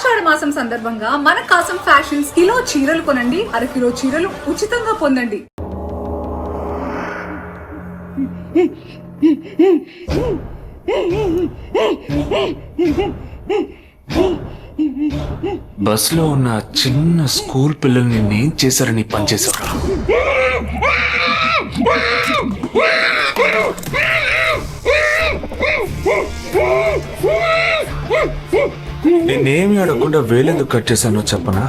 ఆషాఢ మాసం సందర్భంగా మన కాసం ఫ్యాషన్స్ కిలో చీరలు కొనండి, అరకిలో చీరలు ఉచితంగా పొందండి. బస్లో ఉన్న చిన్న స్కూల్ పిల్లల్ని నేను చేశారని పనిచేశారా? నేనేమి అడగకుండా వేలెందుకు కట్ చేశానో చెప్పనా?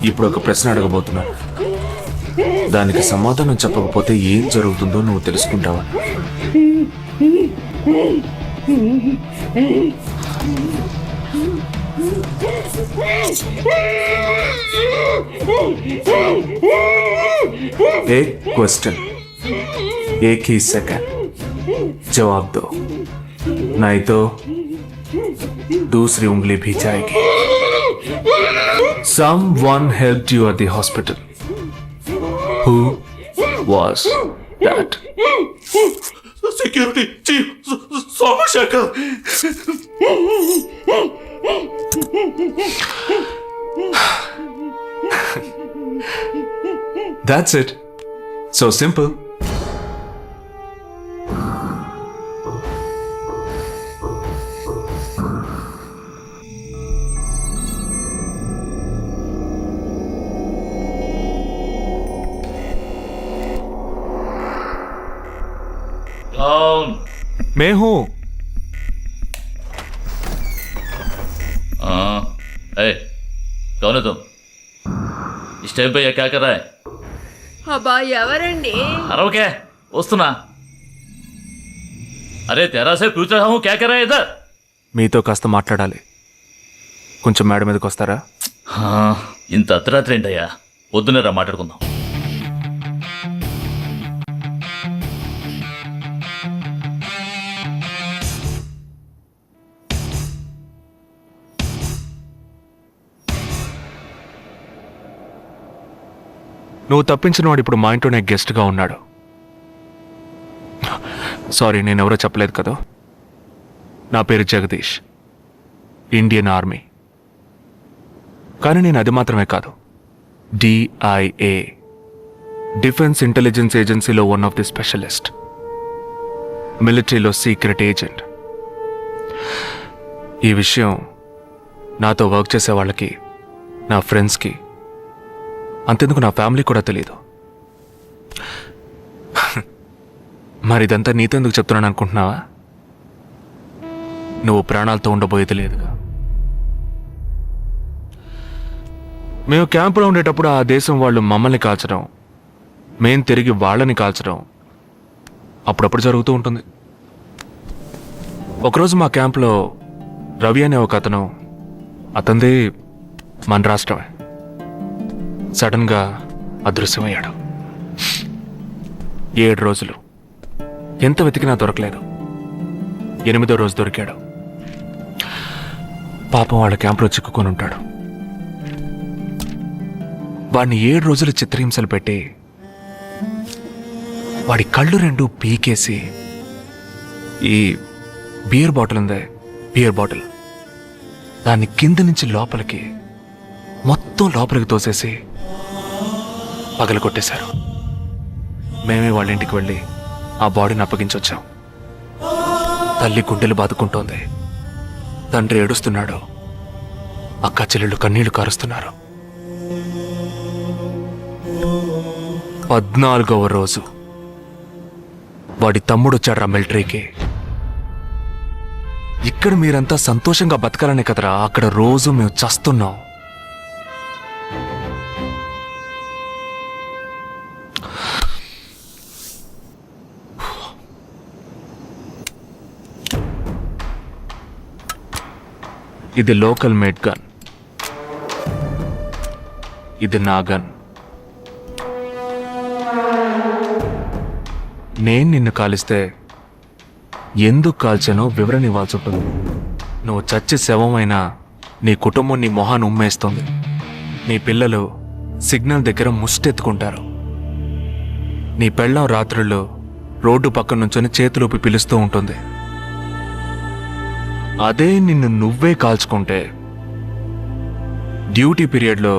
ఇప్పుడు ఒక ప్రశ్న అడగబోతున్నాను. దానికి సమాధానం చెప్పకపోతే ఏం జరుగుతుందో నువ్వు తెలుసుకుంటావా? एक क्वेश्चन, एक ही सेकंड, जवाब दो, नहीं तो दूसरी उंगली भी जाएगी. Someone helped you at the hospital. Who was that? Security chief Somashankar. That's it. So simple. कौन? मैं हूं. हाँ, ए, कौन है तुम? इस टाइम पे ये क्या कर रहा है? అబ్బా ఎవరండి? अरे क्या वस्तुना? अरे तेरा से पूछ रहा हूँ, क्या कर रहा है इधर? మీతో కాస్త మాట్లాడాలి. కొంచెం మేడ మీదకి వస్తారా? ఇంత అర్ధరాత్రి ఏంటయ్యా? పొద్దున్నే రా మాట్లాడుకుందాం. నువ్వు తప్పించిన వాడు ఇప్పుడు మా ఇంట్లోనే గెస్ట్గా ఉన్నాడు. సారీ, నేనెవరో చెప్పలేదు కదా. నా పేరు జగదీష్, ఇండియన్ ఆర్మీ. కానీ నేను అది మాత్రమే కాదు, DIA, డిఫెన్స్ ఇంటెలిజెన్స్ ఏజెన్సీలో వన్ ఆఫ్ ది స్పెషలిస్ట్, మిలిటరీలో సీక్రెట్ ఏజెంట్. ఈ విషయం నాతో వర్క్ చేసే వాళ్ళకి, నా ఫ్రెండ్స్కి, అంతెందుకు నా ఫ్యామిలీ కూడా తెలియదు. మరి ఇదంతా నీతెందుకు చెప్తున్నాను అనుకుంటున్నావా? నువ్వు ప్రాణాలతో ఉండబోయేది లేదుగా. మేము క్యాంపులో ఉండేటప్పుడు ఆ దేశం వాళ్ళు మమ్మల్ని కాల్చడం, మేం తిరిగి వాళ్ళని కాల్చడం అప్పుడప్పుడు జరుగుతూ ఉంటుంది. ఒకరోజు మా క్యాంప్లో రవి అనే ఒక అతను, అతనిది మన రాష్ట్రమే, సడన్గా అదృశ్యమయ్యాడు. 7 రోజులు ఎంత వెతికినా దొరకలేదు. 8వ రోజు దొరికాడు. పాపం వాళ్ళ క్యాంపులో చిక్కుకొని ఉంటాడు. వాడిని 7 రోజులు చిత్రహింసలు పెట్టి వాడి కళ్ళు 2 పీకేసి ఈ బియర్ బాటిల్ ఉందే, బియర్ బాటిల్, దాన్ని కింద నుంచి లోపలికి, మొత్తం లోపలికి తోసేసి పగలు కొట్టేశారు. మేమే వాళ్ళ ఇంటికి వెళ్ళి ఆ బాడీని అప్పగించొచ్చాం. తల్లి గుండెలు బాదుకుంటోంది, తండ్రి ఏడుస్తున్నాడు, అక్క చెల్లెళ్ళు కన్నీళ్లు కారుస్తున్నారు. 14వ రోజు వాడి తమ్ముడు వచ్చాడు మిలిటరీకి. ఇక్కడ మీరంతా సంతోషంగా బతకాలనే కదరా, అక్కడ రోజు మేము చస్తున్నాం. ఇది లోకల్ మేడ్ గన్, ఇది నా గన్. నేను నిన్ను కాలిస్తే ఎందుకు కాల్చానో వివరణ ఇవ్వాల్సి ఉంటుంది. నువ్వు చచ్చి శవమైనా నీ కుటుంబం నీ మొహాన్ని ఉమ్మేస్తుంది. నీ పిల్లలు సిగ్నల్ దగ్గర ముష్టెత్తుకుంటారు. నీ పెళ్ళాం రాత్రుల్లో రోడ్డు పక్కన నుంచొని చేతులూపి పిలుస్తూ ఉంటుంది. అదే నిన్ను నువ్వే కాల్చుకుంటే డ్యూటీ పీరియడ్లో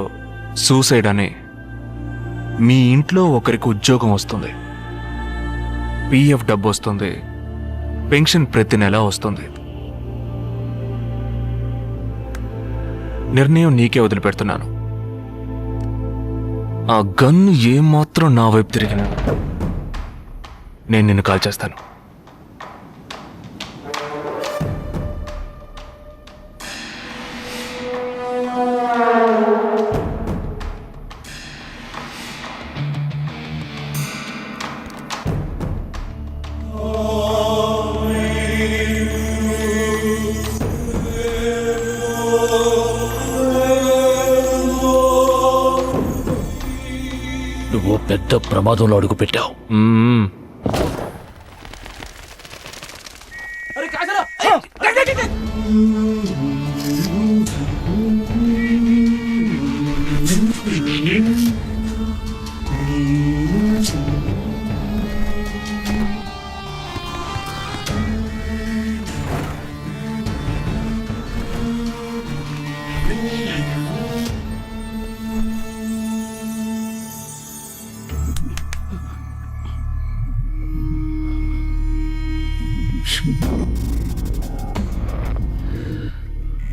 సూసైడ్ అని మీ ఇంట్లో ఒకరికి ఉద్యోగం వస్తుంది, పిఎఫ్ డబ్బు వస్తుంది, పెన్షన్ ప్రతి నెల వస్తుంది. నిర్ణయం నీకే వదిలిపెడుతున్నాను. ఆ గన్ను ఏమాత్రం నా వైపు తిరిగినా నేను నిన్ను కాల్ చేస్తాను. నువ్వు పెద్ద ప్రమాదంలో అడుగు పెట్టావు. మ్మ్.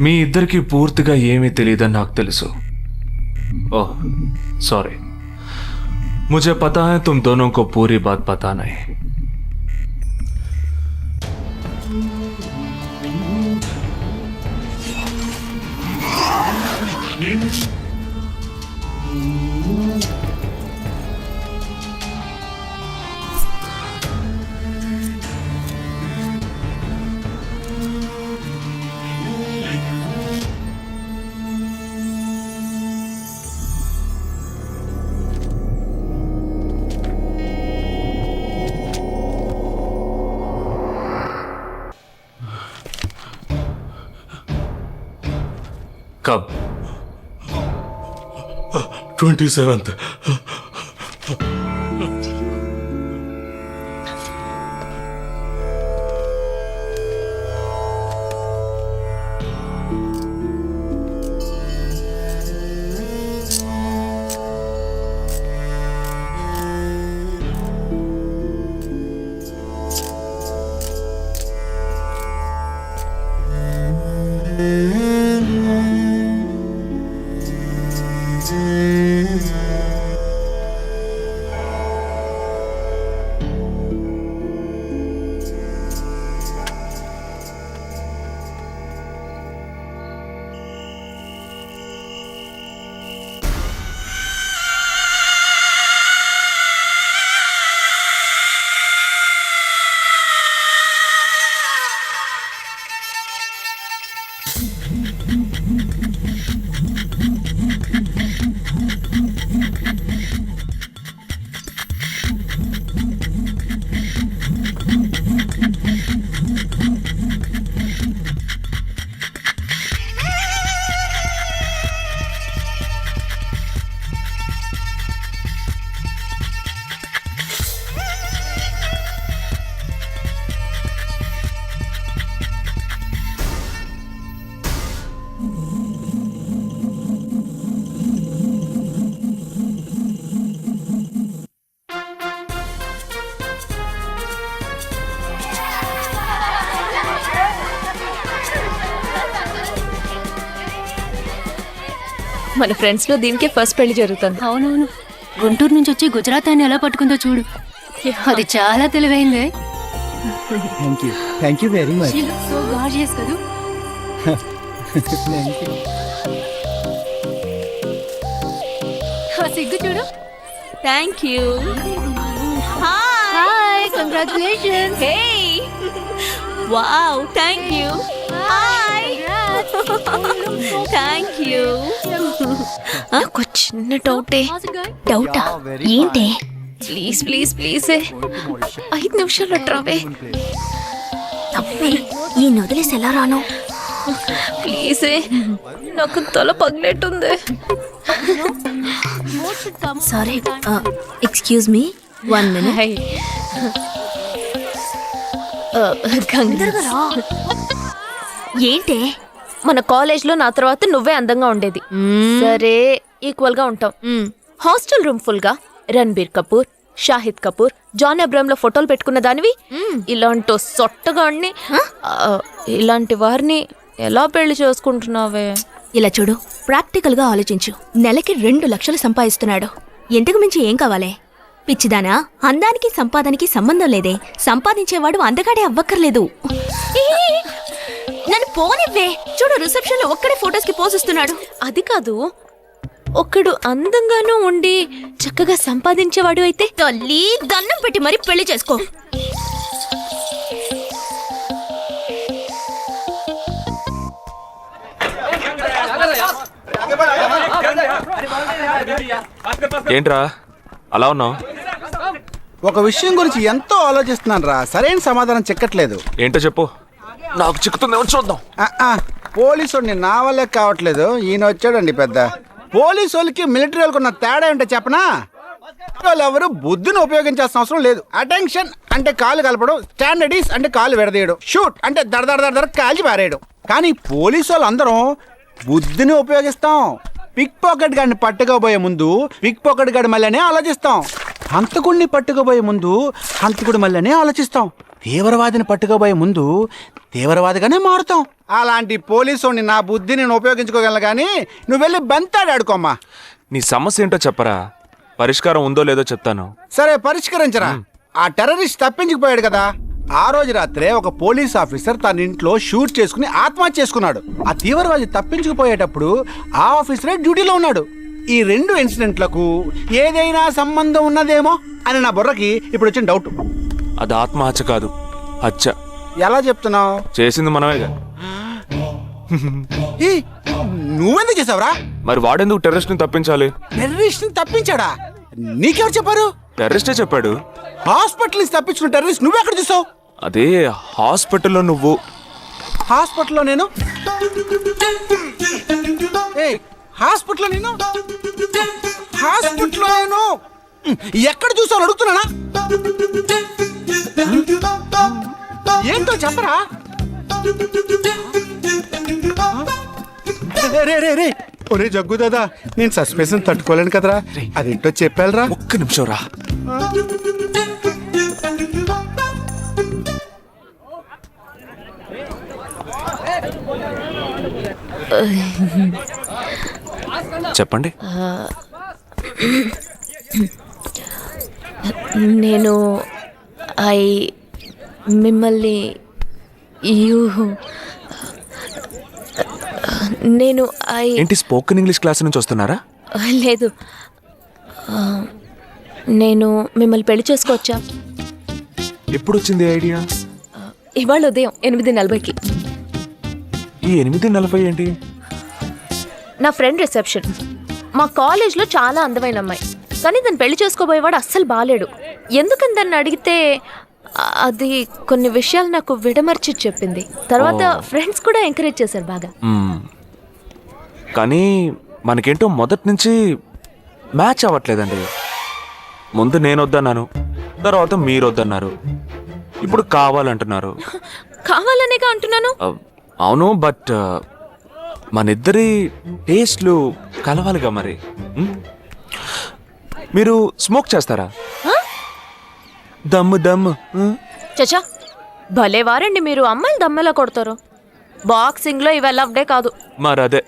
మీ ఇద్దరికి పూర్తిగా ఏమీ తెలియదని నాకు తెలుసు. ओह सॉरी, मुझे पता है तुम दोनों को पूरी बात पता नहीं. कब? 27th. మన ఫ్రెండ్స్ లో దీనికే ఫస్ట్ పెళ్లి జరుగుతుంది. అవునవును, గుంటూరు నుంచి వచ్చి గుజరాత్ అని ఎలా పట్టుకుందో చూడు. అది చాలా తెలివైందే. Thank you very much. So gorgeous కదూ. ఆ సిగ్గు చూడు. Thank you. Hi, congratulations. Hey wow, thank you. Hi, thank you. నాకు చిన్న డౌటా? ఏంటి? ప్లీజ్ ప్లీజ్ ప్లీజ్ 5 నిమిషాలు ట్రావే. ఈ నొదిలేసి ఎలా రాను? ప్లీజ్, నాకు తల పగిలేట్టుంది. Sorry, excuse me, 1 minute. Ganga ఏంటే మన కాలేజ్లో నా తర్వాత నువ్వే అందంగా ఉండేది. సరే ఈక్వల్ గా ఉంటాం. హాస్టల్ రూమ్ ఫుల్ గా రణబీర్ కపూర్, షాహిద్ కపూర్, జాన్ అబ్రామ్ లో ఫోటోలు పెట్టుకున్న దానివి ఇలాంటి సొట్టగాడిని, ఇలాంటి వారిని ఎలా పెళ్లి చేసుకుంటున్నావే? ఇలా చూడు, ప్రాక్టికల్ గా ఆలోచించు. నెలకి 2 లక్షలు సంపాదిస్తున్నాడు. ఎంతకు మించి ఏం కావాలే? పిచ్చిదానా, అందానికి సంపాదనకి సంబంధం లేదే. సంపాదించేవాడు అందగాడే అవ్వక్కర్లేదు. నన్ను పోనివ్వే. చూడు, రిసెప్షన్ లో ఒక్కడే ఫొటోస్ కి పోజిస్తున్నాడు. అది కాదు, ఒకడు అందంగానూ ఉండి చక్కగా సంపాదించేవాడు అయితే తల్లి దండం పెట్టి మరీ పెళ్లి చేసుకో. ఏంట్రా అలా ఉన్నావు? ఒక విషయం గురించి ఎంతో ఆలోచిస్తున్నాను రా, సరైన సమాధానం చిక్కట్లేదు. ఏంటో చెప్పు, నాకు చిక్కుతుందేమో చూద్దాం. పోలీసు నా వల్లే కావట్లేదు. ఈయన వచ్చాడండి పెద్ద. పోలీసు వాళ్ళకి మిలిటరీ వాళ్ళకి ఉన్న తేడా ఏంటో చెప్పనా? వాళ్ళు ఎవరు బుద్ధిని ఉపయోగించాల్సిన అవసరం లేదు. అటెన్షన్ అంటే కాలు కలపడం, స్టాండర్డీస్ అంటే కాలు విడదీయడం, షూట్ అంటే దడ కాల్చి పారేయడం. కానీ పోలీసు వాళ్ళు అందరం బుద్ధిని ఉపయోగిస్తాం. పిక్ పాకెట్ గాడిని పట్టుకోబోయే ముందు పిక్ పాకెట్ గాడి మళ్ళీనే ఆలోచిస్తాం. హంతకుడిని పట్టుకోబోయే ముందు హంతకుడి మళ్ళీనే ఆలోచిస్తాం. తీవ్రవాదిని పట్టుకోబోయే ముందు తీవ్రవాదిగానే మారుతాం. అలాంటి పోలీసుని నా బుద్ధిని నేను ఉపయోగించుకోగలను, కానీ నువ్వు వెళ్ళి బంతాడు ఆడుకోమ్మా. నీ సమస్య ఏంటో చెప్పరా, పరిష్కారం ఉందో లేదో చెప్తాను. సరే పరిష్కరించరా. ఆ టెర్రరిస్ట్ తప్పించుకుపోయాడు కదా, ఆ రోజు రాత్రే ఒక పోలీస్ ఆఫీసర్ తన ఇంట్లో షూట్ చేసుకుని ఆత్మహత్య చేసుకున్నాడు. ఆ తీవ్రవాది తప్పించుకుపోయేటప్పుడు ఆ ఆఫీసరే డ్యూటీలో ఉన్నాడు. ఈ 2 ఇన్సిడెంట్లకు ఏదైనా సంబంధం ఉన్నదేమో అని నా బుర్రకి ఇప్పుడు వచ్చిన డౌట్. అది ఆత్మహత్య కాదు, హత్య. ఎలా చెప్తున్నావు? చేసింది మనమేగా. నువ్వెందుకు చేసావురా? మరి వాడెందుకు టెర్రరిస్ట్ ని తప్పించాలి? టెర్రరిస్ట్ ని తప్పించాడా? నీకెవరు చెప్పారు? టెర్రరిస్టే చెప్పాడు. హాస్పిటల్ నుంచి తప్పించిన టెర్రరిస్ట్ నువ్వెక్కడ చూసావు? అదే హాస్పిటల్లో నువ్వు. హాస్పిటల్లో నేను? హాస్పిటల్లో నేను? హాస్పిటల్లో నేను ఎక్కడ చూసావు అడుగుతున్నానా? ఏంటో చెప్పరా? రే ఒరే జగ్గు దాదా, నేను సస్పెన్షన్ తట్టుకోలేను కదరా. అదేంటో చెప్పాలరా. ఒక్క నిమిషం రా. చెప్పండి. నేను మిమ్మల్ని నేను ఏంటి స్పోకెన్ ఇంగ్లీష్ క్లాస్ నుంచి వస్తున్నారా? లేదు, నేను మిమ్మల్ని పెళ్లి చేసుకోవచ్చా? ఎప్పుడు వచ్చింది ఐడియా? ఇవాళ ఉదయం 8:40కి. ఈ 8:40 ఏంటి? నా ఫ్రెండ్ రిసెప్షన్. మా కాలేజ్లో చాలా అందమైన అమ్మాయి, కానీ దాన్ని పెళ్లి చేసుకోబోయేవాడు అస్సలు బాలేడు. ఎందుకని దాన్ని అడిగితే అది కొన్ని విషయాలు నాకు విడమర్చి చెప్పింది. తర్వాత ఫ్రెండ్స్ కూడా ఎంకరేజ్ చేశారు బాగా. కానీ మనకేంటో మొదటి నుంచి మ్యాచ్ అవ్వట్లేదండి. ముందు నేను వద్దన్నాను, తర్వాత మీరు వద్దన్నారు, ఇప్పుడు కావాలంటున్నారు. కావాలనేగా అంటున్నాను. అవును, బట్ మనిద్దరి టేస్ట్లు కలవాలిగా మరి. మీరు స్మోక్ చేస్తారా? దమ్ము దమ్ము. చచా, భలేవారండి మీరు. అమ్మాయిలు దమ్మెలా కొడతారు. బాక్సింగ్లో ఇవి అలవ్డే కాదు. మరి అదే,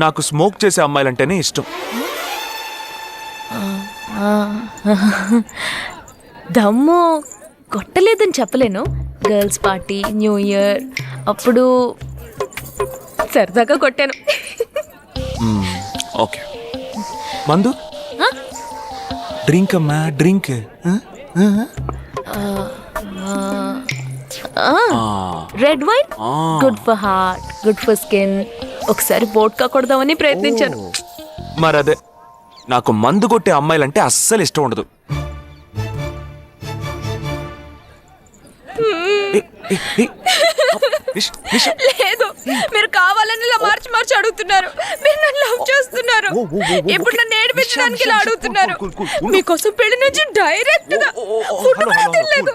నాకు స్మోక్ చేసే అమ్మాయిలంటేనే ఇష్టం. దమ్ము కొట్టలేదని చెప్పలేను. గర్ల్స్ పార్టీ, న్యూ ఇయర్ అప్పుడు సరదాగా కొట్టాను. ఓకే, మందు డ్రింక్ అమ్మా, drink. Red wine good for heart, good for skin. ఒకసారి వోడ్కా కొడదామని ప్రయత్నించాను. మరి అదే, నాకు మందు కొట్టే అమ్మాయిలంటే అస్సలు ఇష్టం ఉండదు. లేదు, మీరు కావాలని ఇలా మార్చి మార్చి అడుగుతున్నారు. మీరు నన్ను లవ్ చేస్తున్నారు. ఇప్పుడు నన్ను ఏడిపించడానికి ఇలా అడుగుతున్నారు. మీకోసం పెళ్లి నుంచి డైరెక్ట్ గా ఫుడ్ కూడా తినలేదు.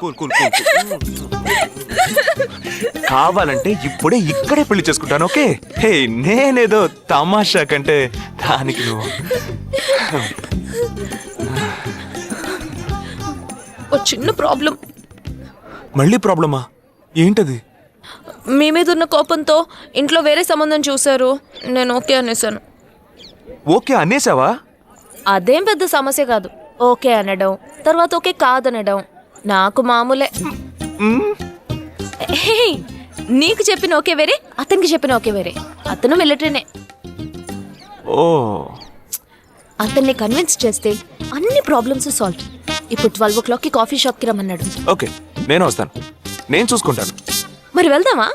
కావాలంటే ఇప్పుడే ఇక్కడే పెళ్లి చేసుకుంటాను. ఓకే? హే, నేనేదో తమాషా కంటే దానికి నువ్వు ఓ చిన్న ప్రాబ్లం. మళ్ళీ ప్రాబ్లమా? ఏంటది? మీ మీద ఉన్న కోపంతో ఇంట్లో వేరే సంబంధం చూశారు. నేను ఓకే అనేసాను. ఓకే అనేసావా? అదేం పెద్ద సమస్య కాదు. ఓకే అనడం, తర్వాత ఓకే కాదనడం నాకు మామూలే. హే, నీకు చెప్పిన ఓకే వేరే, అతనికి చెప్పిన ఓకే వేరే. అతను మిలిటరీనే. ఓ, అతన్ని కన్విన్స్ చేస్తే అన్ని ప్రాబ్లమ్స్ సాల్వ్. ఇప్పుడు 12 o'clockకి కాఫీ షాప్కి రమ్మన్నాడు. ఓకే, నేను వస్తాను. నేను చూసుకుంటాను. మరి వెళ్దామా?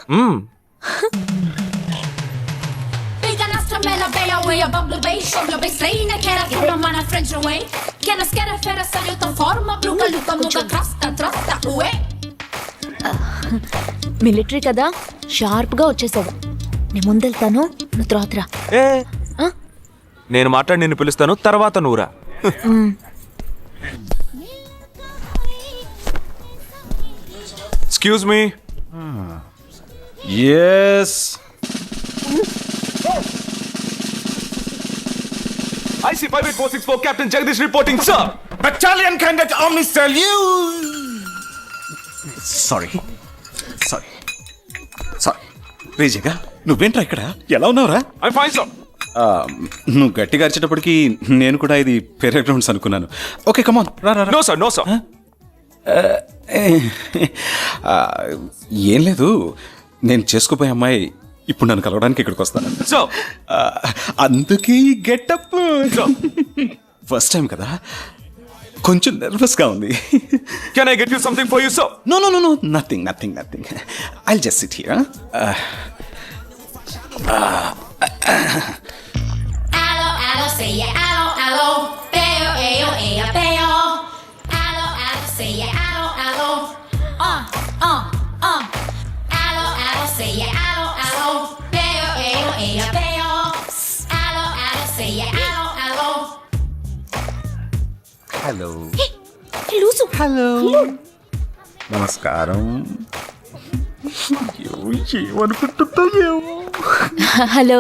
Bygga nästan mellan Bella och jag babblar bej som jag blir släna kära kura mana French away kan jag skära för att sälja utan form av brukar luta några trasta away military కదా, షార్ప్గా వచ్చేసాడు. నేను ముందెళ్తాను, నువ్వు తర్వాత రా. ఏ, నేను మాట్లాడి నిన్ను పిలుస్తాను, తర్వాత నువ్వురా. Excuse me. Yes. IC 58464 Captain Jagdish reporting, sir. Battalion Cadet Army salute. Sorry. రేజగా నువ్వేంట్రా ఇక్కడ? ఎలా ఉన్నావురా? I'm fine, sir. నువ్వు గట్టిగా అరిచేటప్పటికి నేను కూడా ఇది పేరే గ్రౌండ్స్ అనుకున్నాను. ఓకే, కమాన్ రా. No, sir. No, sir. ఏం లేదు, నేను చేసుకోపోయే అమ్మాయి ఇప్పుడు నన్ను కలవడానికి ఇక్కడికి వస్తాను. Sir. అందుకే ఈ గెటప్. ఫస్ట్ టైం కదా, కొంచెం నర్వస్గా ఉంది. Can I get you something for you, sir? No, nothing. I'll just sit here. Allo, säger allo Beo, eo, ea, beo Allo, säger allo Allo, säger allo Beo, eo, ea, beo Allo, säger allo hello. Loose. నమస్కారం. ఏమనుకుంటుందో. Hello.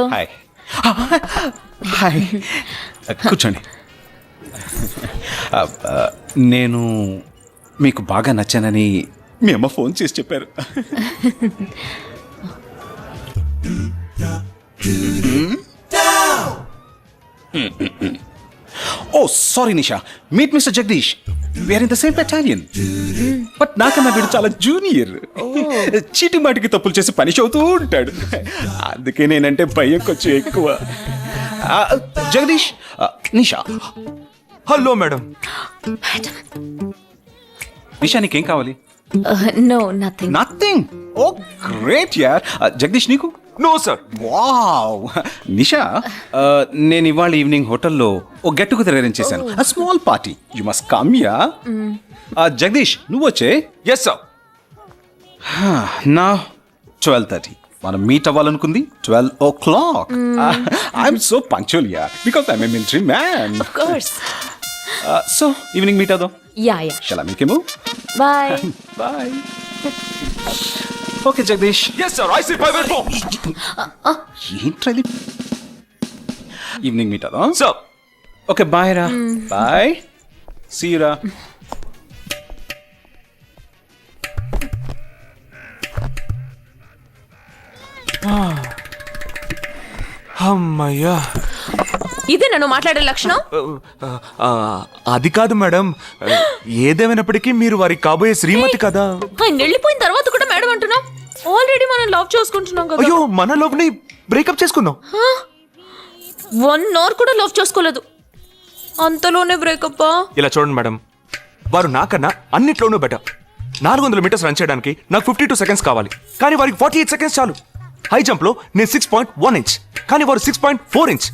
Hi. కూర్చోండి. నేను మీకు బాగా నచ్చానని మీ అమ్మ phone చేసి చెప్పారు. Oh sorry Nisha, meet mister Jagadish. We're in the same battalion. But నాకన్నా వీడు చాలా జూనియర్. చీటి మాటికి తప్పులు చేసి పనిష్ అవుతూ ఉంటాడు. అందుకే నేనంటే భయం కొంచెం ఎక్కువ. జగదీష్, నిషా. Hello madam. నిషా, నీకేం కావాలి? No, nothing. Nothing. Oh great యార్. జగదీష్, నీకు? No sir. వావ్. నిషా, నేను ఇవాళ ఈవినింగ్ హోటల్లో ఓ గెట్ టుగెదర్ అరేంజ్ చేశాను. Small party. You must come yeah. Jagadish, నువ్వు వచ్చే. Yes sir. నా 12:30 మనం మీట్ అవ్వాలనుకుంది 12 o'clock. I'm so punctual yeah, because I'm a military man. Of course. So evening meet అవుదాం. Yeah. Shall I make a move? Bye. Bye. Okay Jagadish. Yes sir. IC 584. ఏంట్రది? Evening meet అవుదాం. Sir. Okay, bye రా. Bye. See రా. అమ్మయ్యా. ఇదే నన్ను మాట్లాడే లక్షణం. అది కాదు మేడం, ఏదేమైనప్పటికీ మీరు వారి కాబోయే శ్రీమతి కదా. ఆయన వెళ్ళిపోయిన తర్వాత కూడా మేడం అంటున్నాం. ఆల్రెడీ మనం లవ్ చేసుకుంటున్నాం కదా. అయ్యో, మన లవ్ ని బ్రేకప్ చేసుకుందాం. 1 hour కూడా లవ్ చేసుకోలేదు, అంతలోనే బ్రేకప్. ఇలా చూడండి మేడం, వారు నాకన్నా అన్నిట్లోనూ బెటర్. 400 మీటర్స్ రన్ చేయడానికి నాకు 52 seconds కావాలి, కానీ వారికి 48 seconds చాలు. హై జంప్ లో నేను 6.1 inch, కానీ వారు 6.4 inch.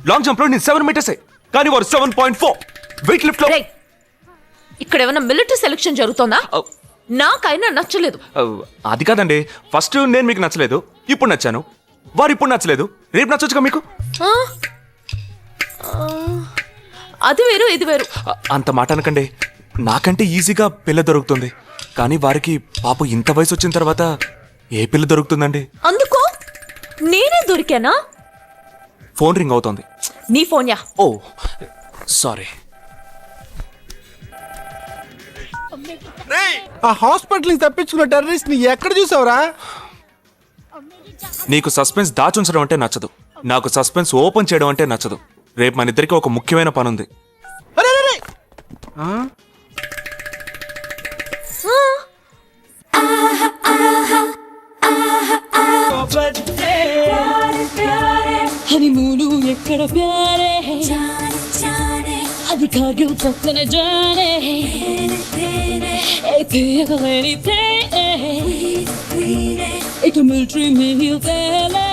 లాంగ్ జంప్ లో నేను 7 meters, కానీ వారు 7.4. వెయిట్ లిఫ్ట్ లో ఇక్కడ ఏమైనా మిలిటరీ సెలక్షన్ జరుగుతుందా? నాకైనా నచ్చలేదు. అది కాదండి, ఫస్ట్ నేను మీకు నచ్చలేదు, ఇప్పుడు నచ్చాను. వారు ఇప్పుడు నచ్చలేదు, రేపు నచ్చొచ్చుగా మీకు. ఆ? ఆ, అది వేరు ఇది వేరు. అంత మాట అనకండి. నాకంటే ఈజీగా పిల్ల దొరుకుతుంది, కానీ వారికి పాప ఇంత వయసు వచ్చిన తర్వాత ఏ పిల్ల దొరుకుతుందండి? అందుకో నేనే దొరికానా? ఫోన్ రింగ్ అవుతోంది. నీ ఫోన్ యా. ఓ సారీ. ఆ హాస్పిటల్ నుంచి తప్పించుకున్న టెర్రరిస్ట్ ని ఎక్కడ చూసావురా? నీకు సస్పెన్స్ దాచుంచడం అంటే నచ్చదు, నాకు సస్పెన్స్ ఓపెన్ చేయడం అంటే నచ్చదు. రేపు మన ఇద్దరికి ఒక ముఖ్యమైన పని ఉంది. అరే, అరే, అరే. ఆ? హనీమూను ఎక్కడ ప్యారే అది కార్గిల్ పక్కన జానే తీయగలేనితే ఇక మిలిటరీ మీల్ తేలే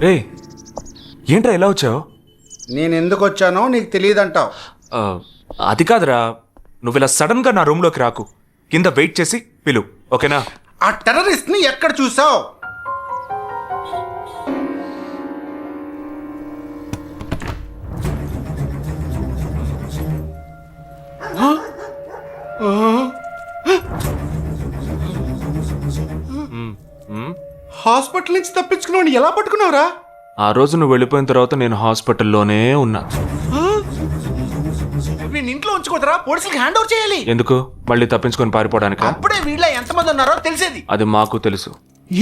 రే ఏంట్రా ఎలా వచ్చావు? నేను ఎందుకు వచ్చానో నీకు తెలియదంటావు. అది కాదురా, నువ్వు ఇలా సడన్ గా నా రూమ్ లోకి రాకు, కింద వెయిట్ చేసి పిలు, ఓకేనా? ఆ టెర్రరిస్ట్ ని ఎక్కడ చూసావు? హాస్పిటల్ నుంచి తప్పించుకున్నావు, ఎలా పట్టుకున్నావురా? ఆ రోజు నువ్వు వెళ్ళిపోయిన తర్వాత నేను హాస్పిటల్లోనే ఉన్నా. నేను ఇంట్లో ఉంచుకోదరా, పోలీసులకు హ్యాండ్ ఓవర్ చేయాలి. ఎందుకు? మళ్ళీ తప్పించుకొని పారిపోవడానికి? అప్పుడే వీళ్ళ ఎంతమంది ఉన్నారో తెలిసేది. అది మాకు తెలుసు.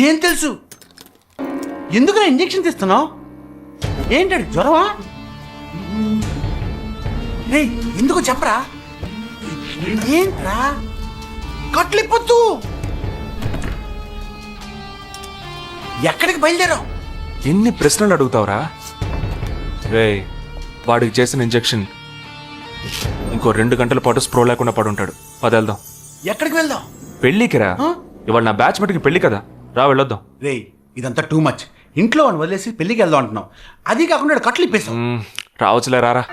ఏం తెలుసు? ఎందుకు ఇంజెక్షన్ తీస్తున్నావు? ఏంటంటే జ్వరమా? రేయ్, ఎందుకు చెప్పరా? ఏంట్రా కట్లిప్పొద్దు. ఎక్కడికి బయలుదేరావు? ఎన్ని ప్రశ్నలు అడుగుతావురా? రే, వాడికి చేసిన ఇంజెక్షన్ ఇంకో 2 గంటల పాటు స్ప్రో లేకుండా పడుంటాడు. పదేళ్దాం. ఎక్కడికి వెళ్దాం? పెళ్ళికి రా. ఇవాళ నా బ్యాచ్ మటుకి పెళ్లి కదా, రా వెళ్ళొద్దాం. రేయ్, ఇదంతా టూ మచ్. ఇంట్లో అని వదిలేసి పెళ్లికి వెళ్దాం అంటున్నావు. అది కాకుండా కట్లు ఇప్పేసావు. రావచ్చులే, రారా.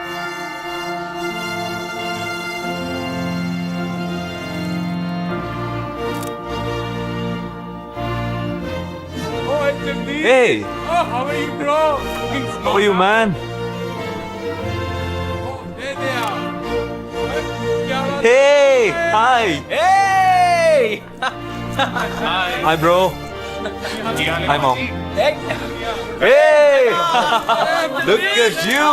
Hey! How are you, bro? How are you, man? There they are. Hey! Hi! Hey! Hi, bro. Hi, mom. Hey! Look at you!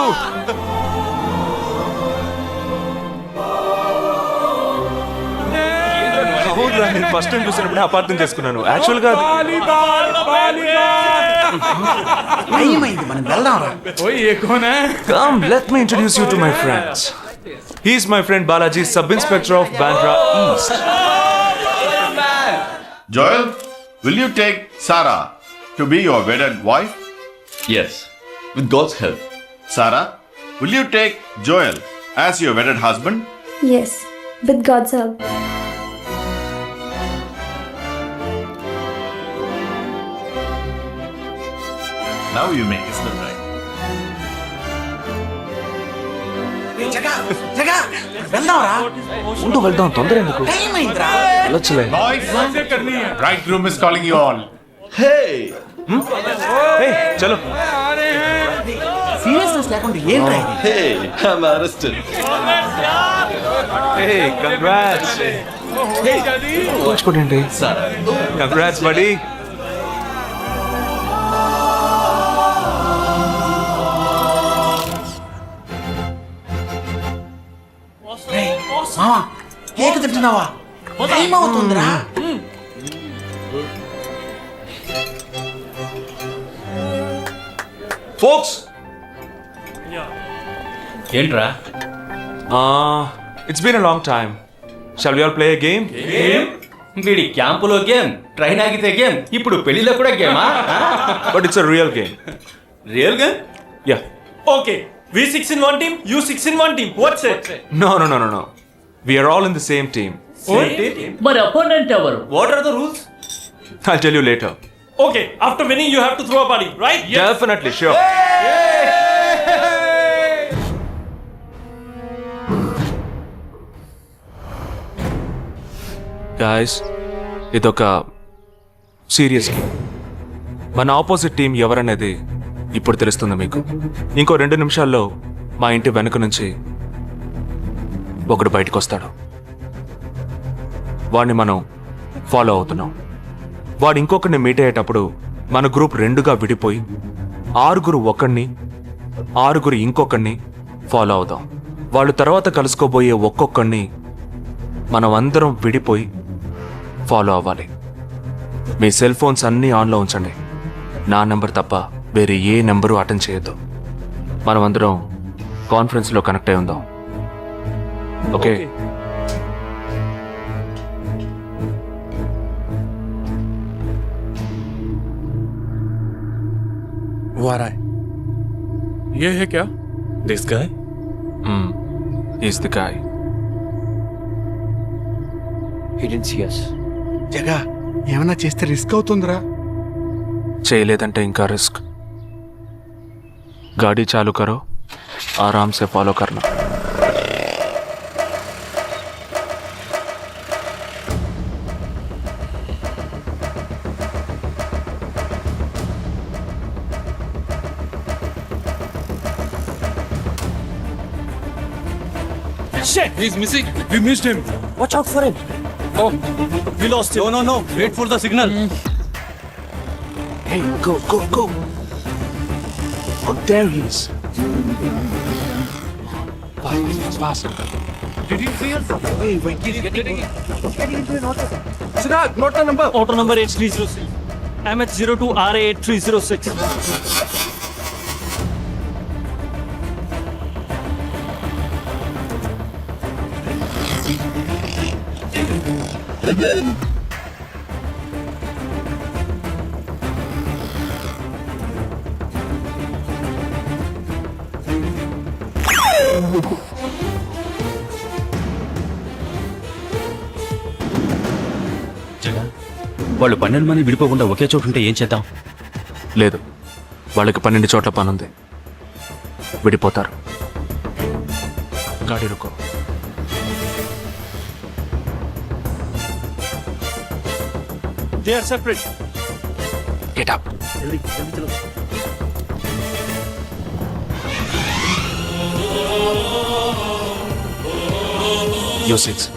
అవునురా, నేను ఫస్ట్ టైం చూసినప్పుడు అపార్థం చేసుకున్నాను. యాక్చువల్గా ఏమైంది? మనం వెళ్దాం రా. ఓయ్, ఏ cone high? Come, let me introduce you to my friends. He's my friend Balaji, Sub-Inspector of Bandra East. Joel, will you take Sarah to be your wedded wife? Yes, with God's help. Sarah, will you take Joel as your wedded husband? Yes, with God's help. Now you make it look right. జగా వెళ్దాం రా. ఉండు, వెళ్దాం. తొందర ఎందుకు? Time అయిందిరా. వెళ్ళొచ్చులే. Boys, bridegroom is calling you all. Hey! Hey, చలో. Seriousness లేకుండా ఏం రా ఇది? Hey, I'm arrested. Hey, congrats. Hey, కూర్చోండి. Congrats, buddy. మావా, కేక్ తింటున్నావా? టైం అవుతుందిరా. ఫోక్స్ ఏంట్రా it's been a long time shall we all play a game వీడి క్యాంపులో గేమ్, ట్రైన్ ఆగితే గేమ్, ఇప్పుడు పెళ్లిలో కూడా గేమా? But it's a real game. Real game? Yeah. Okay, we 6 in one team, you 6 in one team. What's it? No. We are all in the same team. మరి opponent ఎవరు? What are the rules? I'll tell you later. Okay, after winning you have to throw a party, right? Definitely, sure. Guys, ఇదొక serious game. మన opposite team ఎవరనేది ఇప్పుడు తెలుస్తుంది మీకు. ఇంకో 2 నిమిషాల్లో మా ఇంటి వెనుక నుంచి ఒకడు బయటకు వస్తాడు. వాడిని మనం ఫాలో అవుతున్నాం. వాడు ఇంకొకరిని మీట్ అయ్యేటప్పుడు మన గ్రూప్ 2గా విడిపోయి 6 ఒకడిని 6 ఇంకొకరిని ఫాలో అవుదాం. వాళ్ళు తర్వాత కలుసుకోబోయే ఒక్కొక్కడిని మనం అందరం విడిపోయి ఫాలో అవ్వాలి. మీ సెల్ ఫోన్స్ అన్నీ ఆన్లో ఉంచండి. నా నెంబర్ తప్ప వేరే ఏ నెంబరు అటెండ్ చేయొద్దు. మనం అందరం కాన్ఫరెన్స్లో కనెక్ట్ అయి ఉందాం. ఓకే? ये है क्या? This guy is the guy. జగా ఏమన్నా చేస్తే రిస్క్ అవుతుందిరా. చేయలేదంటే ఇంకా రిస్క్. गाड़ी चालू करो, आराम से फॉलो करना. Shit, he's missing. We missed him. Watch out for him. Oh, we lost him. No, wait for the signal. Hey, go. Oh, there he is. Fast. Did you see us? Wait, he's getting into an auto. Siddharth, note the number. Auto number 8306. MH02RA8306. వాళ్ళు 12 మంది విడిపోకుండా ఒకే చోటు ఉంటే ఏం చేద్దాం? లేదు, వాళ్ళకి 12 చోట్ల పనుంది. విడిపోతారు. గాడి రుకో. They are separate. Get up. You 6.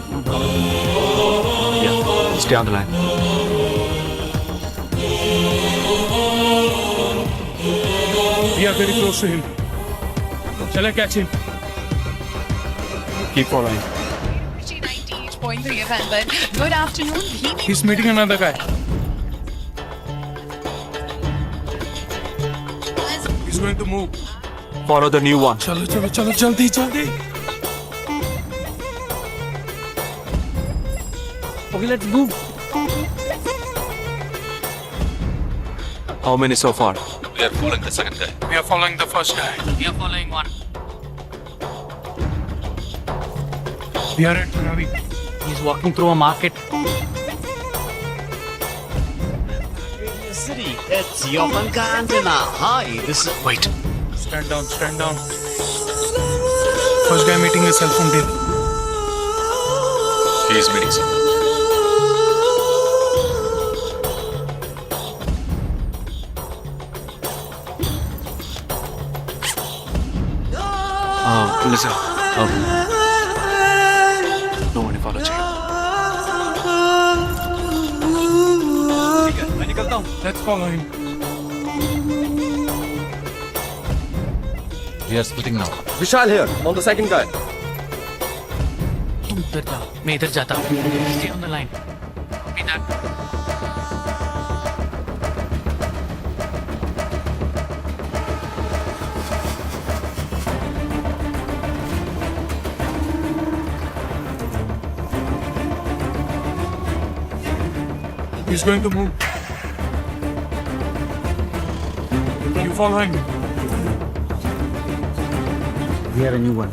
Yeah, stay on the line. We are very close to him. Shall I catch him? Keep following. Good afternoon. He's meeting another guy. He's going to move. Follow the new one. चलो जल्दी. Okay, let's move. How many so far? We are following the second guy. We are following the first guy. We are following one. We are at Ravi. He's walking through a market. City, it's Yopanka Antenna. Hi, this is... Wait. Stand down. First guy meeting a cell phone deal. He is meeting someone. Listen. No one follow check. Let's follow him. We are splitting now. Vishal here, on the second guy. तुम उधर जाओ, मैं इधर जाता हूँ. Stay on the line. इधर. He's going to move. You following? We are a new one.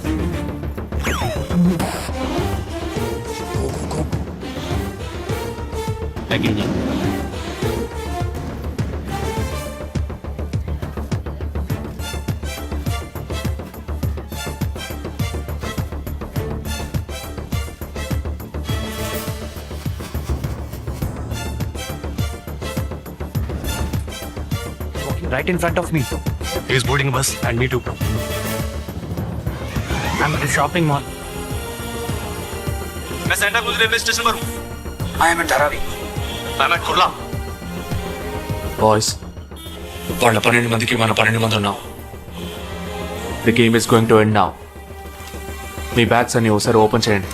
Right in front of me. He's boarding a bus and me too. I'm at the shopping mall. मैं Santa cruise railway station पर हूँ. I am at Dharavi. I'm at Kurla. Boys, వాళ్ళ 12 మందికి మన 12 మంది ఉన్నాం. The game is going to end now. Me bags అన్ని ఒకసారి ఓపెన్ చేయండి.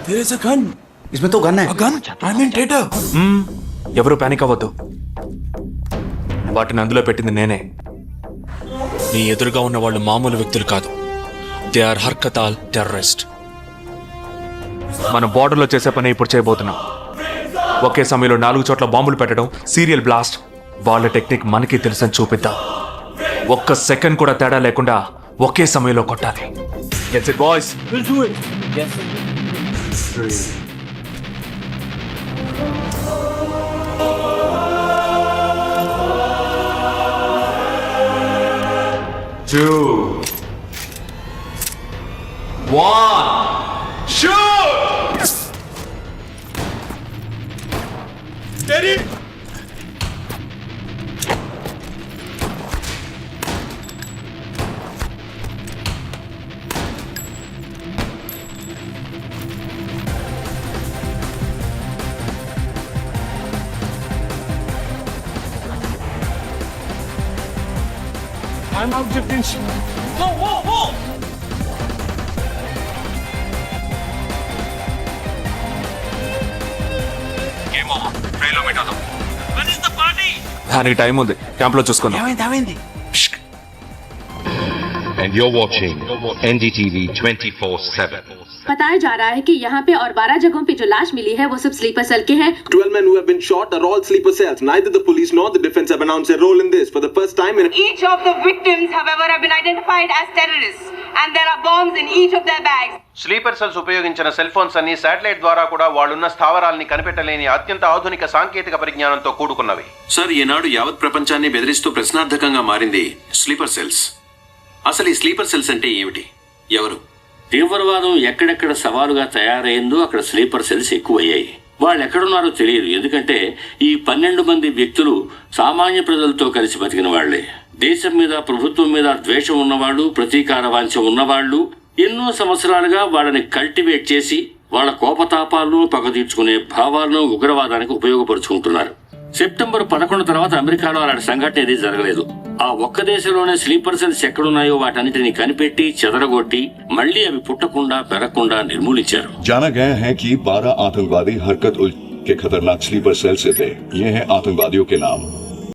There is a gun. इसमें तो गन है. A gun? I'm in data. ఎవరు పానిక్ అవ్వద్దు. వాటిని అందులో పెట్టింది నేనే. నీ ఎదురుగా ఉన్న వాళ్ళు మామూలు వ్యక్తులు కాదు. దే ఆర్ హర్కతాల్ టెర్రరిస్ట్. మన బార్డర్లో చేసే పని ఇప్పుడు చేయబోతున్నాం. ఒకే సమయంలో 4 చోట్ల బాంబులు పెట్టడం, సీరియల్ బ్లాస్ట్. వాళ్ళ టెక్నిక్ మనకి తెలుసని చూపిద్దాం. ఒక్క సెకండ్ కూడా తేడా లేకుండా ఒకే సమయంలో కొట్టాలి. Gets it, boys? We'll do it. Yes. 2, 1, shoot! Steady. I'm out of tension. Whoa! Game over. ట్రైన్లో పెట్టాం. When is the party? దానికి టైం ఉంది. క్యాంప్లో చూసుకుందాం. ఏమైంది? And you're watching NDTV 24/7. बताया जा रहा है कि यहाँ पे और 12 जगहों पे जो लाश मिली है वो सब स्लीपर सेल के हैं. 12 men who have been shot are all sleeper cells. Neither the police nor the defense have announced a role in this. For the first time in Each of the victims, however, have been identified as terrorists, and there are bombs in each of their bags. Sleeper cells ఉపయోగించిన cell phones అన్ని satellite ద్వారా కూడా వాళ్ళున్న స్థావరాల్ని కనిపెట్టలేని అత్యంత ఆధునిక సాంకేతిక పరిజ్ఞానంతో కూడుకున్నవి. Sir, ఈనాడు యావత్ ప్రపంచాన్ని బెదిరిస్తూ ప్రశ్నార్థకంగా మారింది స్లీపర్ సెల్స్. అసలు ఈ స్లీపర్ సెల్స్ అంటే ఏమిటి? ఎవరు? తీవ్రవాదం ఎక్కడెక్కడ సవాలుగా తయారైందో అక్కడ స్లీపర్ సెల్స్ ఎక్కువయ్యాయి. వాళ్ళు ఎక్కడున్నారో తెలియదు. ఎందుకంటే ఈ 12 మంది వ్యక్తులు సామాన్య ప్రజలతో కలిసి బతికిన వాళ్లే. దేశం మీద, ప్రభుత్వం మీద ద్వేషం ఉన్నవాళ్ళు, ప్రతీకార వాంఛ ఉన్నవాళ్ళు ఎన్నో సంవత్సరాలుగా వాళ్ళని కల్టివేట్ చేసి వాళ్ళ కోపతాపాలను, పగ తీర్చుకునే భావాలను ఉగ్రవాదానికి ఉపయోగపరుచుకుంటున్నారు. సెప్టెంబర్ 11 తర్వాత అమెరికాలో అలాంటి సంఘటన ఏది జరగలేదు. ఆ ఒక్క దేశంలోనే స్లీపర్ సెల్స్ ఎక్కడున్నాయో వాటన్నిటిని కనిపెట్టి చెదరగొట్టి మళ్లీ అవి పుట్టకుండా పెరగకుండా నిర్మూలించారు. जाना गया है कि 12 आतंकवादी हरकत उल के खतरनाक स्लीपर सेल से थे. ये हैं आतंकवादियों के नाम.